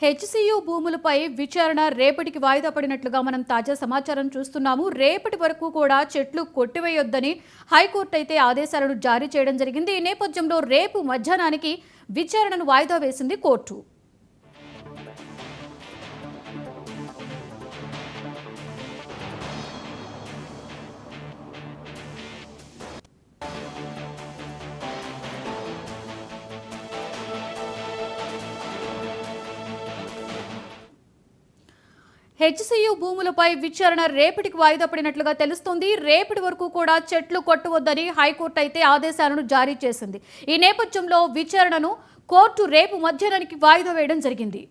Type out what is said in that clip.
HCU భూములపై విచారణ రేపటికి వాయిదా పడినట్లుగా మనం తాజా సమాచారం చూస్తున్నాము. రేపటి వరకు కూడా చెట్లు కొట్టివేయొద్దని హైకోర్టు అయితే ఆదేశాలను జారీ చేయడం జరిగింది. ఈ నేపథ్యంలో రేపు మధ్యాహ్నానికి విచారణను వాయిదా వేసింది కోర్టు. హెచ్సియు భూములపై విచారణ రేపటికి వాయిదా పడినట్లుగా తెలుస్తోంది. రేపటి వరకు కూడా చెట్లు కొట్టవద్దని హైకోర్టు అయితే ఆదేశాలను జారీ చేసింది. ఈ నేపథ్యంలో విచారణను కోర్టు రేపు మధ్యాహ్నానికి వాయిదా వేయడం జరిగింది.